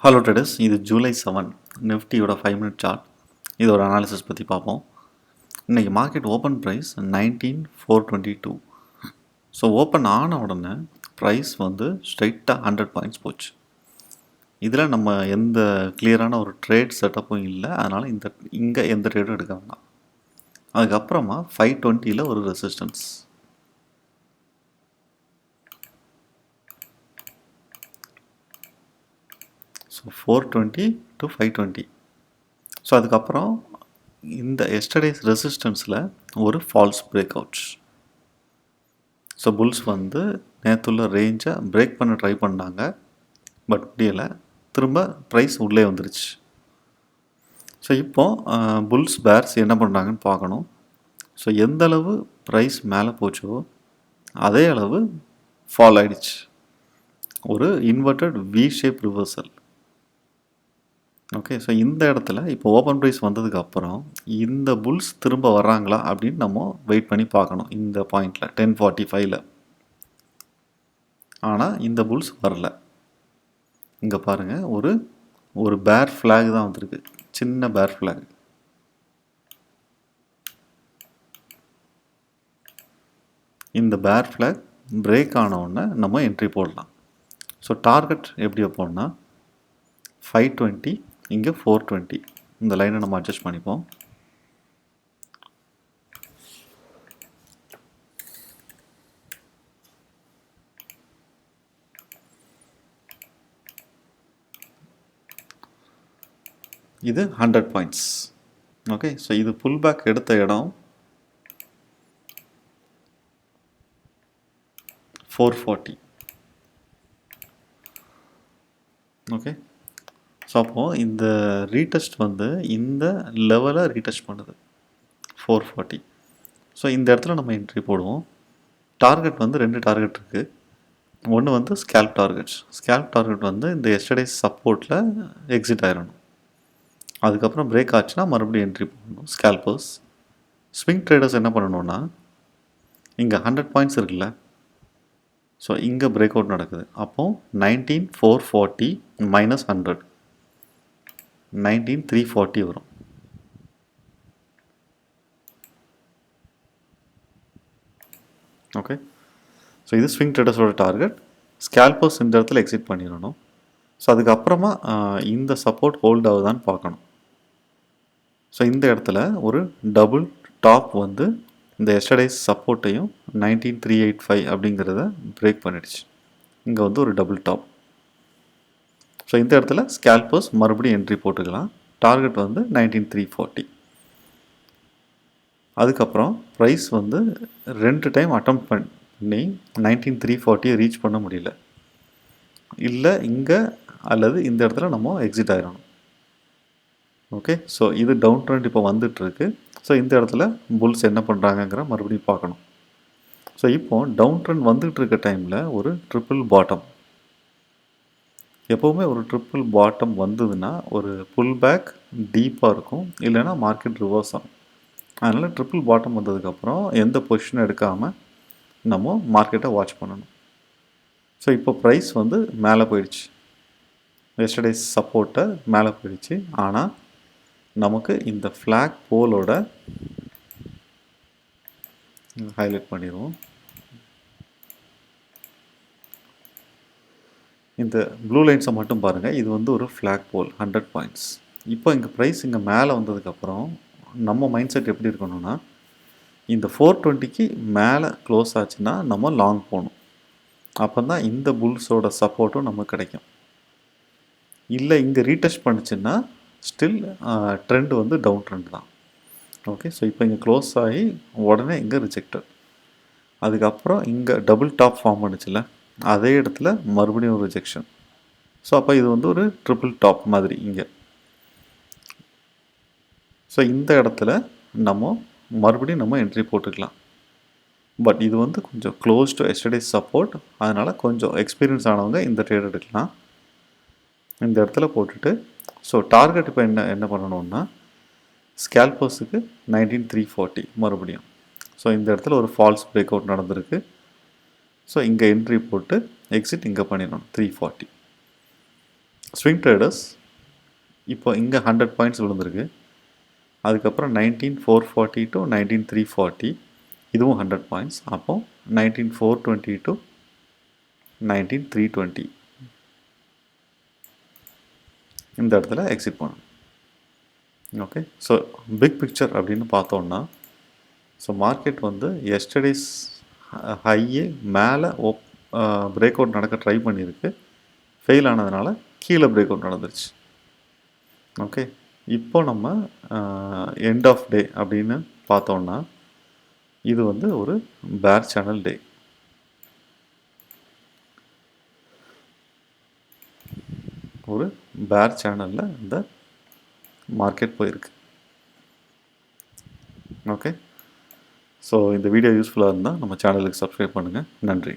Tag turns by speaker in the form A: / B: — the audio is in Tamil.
A: ஹலோ ட்ரேடர்ஸ், இது ஜூலை 7 நிஃப்டியோட 5 மினிட் சார்ட். இதோட அனாலிசிஸ் பற்றி பார்ப்போம். இன்றைக்கி market open price 19,422. So open ஆன உடனே ப்ரைஸ் வந்து ஸ்ட்ரைட்டாக 100 பாயிண்ட்ஸ் போச்சு. இதில் நம்ம எந்த கிளியரான ஒரு ட்ரேட் செட்டப்பும் இல்லை, அதனால் இங்கே எந்த ட்ரேடும் எடுக்க வேண்டாம். அதுக்கப்புறமா 520 ஒரு ரெசிஸ்டன்ஸ். So 420 to 520. ஸோ அதுக்கப்புறம் இந்த எஸ்டர்டேஸ் ரெசிஸ்டன்ஸில் ஒரு false breakouts. So bulls வந்து நேற்றுள்ள ரேஞ்சை பிரேக் பண்ண ட்ரை பண்ணாங்க, பட் முடியலை. திரும்ப ப்ரைஸ் உள்ளே வந்துருச்சு. ஸோ இப்போது புல்ஸ் பேர்ஸ் என்ன பண்ணுறாங்கன்னு பார்க்கணும். ஸோ எந்த அளவு ப்ரைஸ் மேலே போச்சோ அதே அளவு ஃபால் ஆகிடுச்சு. ஒரு inverted we shape reversal. Okay, so இந்த இடத்துல இப்போ ஓப்பன் ப்ரைஸ் வந்ததுக்கு அப்புறம் இந்த புல்ஸ் திரும்ப வர்றாங்களா அப்படின்னு நம்ம வெயிட் பண்ணி பார்க்கணும். இந்த பாயிண்டில் 1045ல் ஆனால் இந்த புல்ஸ் வரல. இங்கே பாருங்கள், ஒரு பேர் ஃப்ளாக் தான் வந்திருக்கு, சின்ன பேர் ஃப்ளாக். இந்த பேர் ஃப்ளாக் பிரேக் ஆனவுடனே நம்ம என்ட்ரி போடலாம். ஸோ டார்கெட் எப்படி வைப்போம்னா 520, இங்கே 420. இந்த லைனை நம்ம அட்ஜஸ்ட் பண்ணிப்போம். இது 100 பாயிண்ட்ஸ். ஓகே, ஸோ இது புல் பேக் எடுத்த இடம் 440. ஓகே, ஸோ அப்போது இந்த ரீடெஸ்ட் வந்து இந்த லெவலை ரீடெஸ்ட் பண்ணுது 440. ஸோ இந்த இடத்துல நம்ம என்ட்ரி போடுவோம். டார்கெட் வந்து 2 டார்கெட் இருக்குது. ஒன்று வந்து ஸ்கேல்ப் டார்கெட்ஸ். ஸ்கேல்ப் டார்கெட் வந்து இந்த எஸ்டர்டேஸ் சப்போர்ட்டில் எக்ஸிட் ஆயிடணும். அதுக்கப்புறம் பிரேக் ஆச்சுன்னா மறுபடியும் என்ட்ரி போடணும் ஸ்கேல்பர்ஸ். ஸ்விங் ட்ரேடர்ஸ் என்ன பண்ணணும்னா, இங்கே 100 பாயிண்ட்ஸ் இருக்குல்ல, ஸோ இங்கே பிரேக் அவுட் நடக்குது. அப்போது 19,440 மைனஸ் 100, 19,340 வரும். ஓகே, ஸோ இது ஸ்விங் ட்ரேடர்ஸோட டார்கெட். ஸ்கேல்பர்ஸ் இந்த இடத்துல எக்ஸிட் பண்ணிடணும். ஸோ அதுக்கப்புறமா இந்த சப்போர்ட் ஹோல்ட் ஆகுதான்னு பார்க்கணும். ஸோ இந்த இடத்துல ஒரு டபுள் டாப் வந்து இந்த எஸ்டர்டேஸ் சப்போர்ட்டையும் 19,385 அப்படிங்கிறத பிரேக் பண்ணிடுச்சு. இங்கே வந்து ஒரு டபுள் டாப். ஸோ இந்த இடத்துல ஸ்கேல்பர்ஸ் மறுபடியும் என்ட்ரி போட்டுக்கலாம். டார்கெட் வந்து 19,340. அதுக்கப்புறம் ப்ரைஸ் வந்து 2 டைம் அட்டம் பண்ணி 19,340 ரீச் பண்ண முடியல. இல்லை இங்கே அல்லது இந்த இடத்துல நம்ம எக்ஸிட் ஆகிடணும். ஓகே, ஸோ இது டவுன் ட்ரெண்ட் இப்போ வந்துட்டுருக்கு. ஸோ இந்த இடத்துல புல்ஸ் என்ன பண்ணுறாங்கங்கிற மறுபடியும் பார்க்கணும். ஸோ இப்போது டவுன் ட்ரெண்ட் வந்துட்டு இருக்க டைமில் ஒரு ட்ரிபிள் பாட்டம். எப்போவுமே ஒரு ட்ரிபிள் பாட்டம் வந்ததுன்னா ஒரு புல் பேக் டீப்பாக இருக்கும், இல்லைனா மார்க்கெட் ரிவர்ஸ் ஆகும். அதனால் ட்ரிபிள் பாட்டம் வந்ததுக்கப்புறம் எந்த பொசிஷனும் எடுக்காமல் நம்ம மார்க்கெட்டை வாட்ச் பண்ணணும். ஸோ இப்போ ப்ரைஸ் வந்து மேலே போயிடுச்சு, எஸ்டர்டேஸ் சப்போர்ட்டை மேலே போயிடுச்சு. ஆனால் நமக்கு இந்த ஃப்ளாக் போலோட ஹைலைட் பண்ணிடுவோம். இந்த ப்ளூ லைன்ஸை மட்டும் பாருங்கள். இது வந்து ஒரு ஃப்ளாக் போல் 100 பாயிண்ட்ஸ். இப்போ இங்கே ப்ரைஸ் இங்கே மேலே வந்ததுக்கப்புறம் நம்ம மைண்ட் செட் எப்படி இருக்கணும்னா, இந்த 420க்கு மேலே க்ளோஸ் ஆச்சுன்னா நம்ம லாங் போகணும். அப்போ தான் இந்த புல்ஸோட சப்போர்ட்டும் நமக்கு கிடைக்கும். இல்லை இங்கே ரீடெஸ்ட் பண்ணிச்சுன்னா ஸ்டில் ட்ரெண்ட் வந்து டவுன் ட்ரெண்ட் தான். ஓகே, ஸோ இப்போ இங்கே க்ளோஸ் ஆகி உடனே இங்கே ரிஜெக்டட். அதுக்கப்புறம் இங்கே டபுள் டாப் ஃபார்ம் பண்ணிச்சுல, அதே இடத்துல மறுபடியும் ஒரு ரிஜெக்ஷன். ஸோ அப்போ இது வந்து ஒரு ட்ரிபிள் டாப் மாதிரி இங்கே. ஸோ இந்த இடத்துல மறுபடியும் நம்ம என்ட்ரி போட்டுக்கலாம். பட் இது வந்து கொஞ்சம் க்ளோஸ் டு எஸ்டர்டேஸ் சப்போர்ட், அதனால் கொஞ்சம் எக்ஸ்பீரியன்ஸ் ஆனவங்க இந்த ட்ரேட் எடுக்கலாம். இந்த இடத்துல போட்டுட்டு ஸோ டார்கெட் இப்போ என்ன பண்ணணும்னா, ஸ்கேல்பர்ஸுக்கு 19,340 மறுபடியும். ஸோ இந்த இடத்துல ஒரு ஃபால்ஸ் பிரேக் அவுட் நடந்திருக்கு. ஸோ இங்கே என்ட்ரி போட்டு எக்ஸிட் இங்கே பண்ணிடணும் 340. ஸ்விங் ட்ரேடர்ஸ் இப்போ இங்கே 100 பாயிண்ட்ஸ் விழுந்திருக்கு. அதுக்கப்புறம் 19,440 டு 19,340 இதுவும் 100 பாயிண்ட்ஸ். அப்போ 19,420 டு 19,320 இந்த இடத்துல எக்ஸிட் பண்ணணும். ஓகே, ஸோ பிக் பிக்சர் அப்படின்னு பார்த்தோன்னா, ஸோ மார்க்கெட் வந்து எஸ்டர்டேஸ் ஹையே மேலே பிரேக் அவுட் நடக்க ட்ரை பண்ணியிருக்கு. ஃபெயில் ஆனதுனால கீழே பிரேக் அவுட் நடந்துருச்சு. ஓகே, இப்போ நம்ம எண்ட் ஆஃப் டே அப்படின்னு பார்த்தோன்னா, இது வந்து ஒரு பேர் சேனல் டே. ஒரு பேர் சேனலில் இந்த மார்க்கெட் போயிருக்கு. ஓகே, ஸோ இந்த வீடியோ யூஸ்ஃபுல்லாக இருந்தால் நம்ம சேனலுக்கு சப்ஸ்கிரைப் பண்ணுங்கள். நன்றி.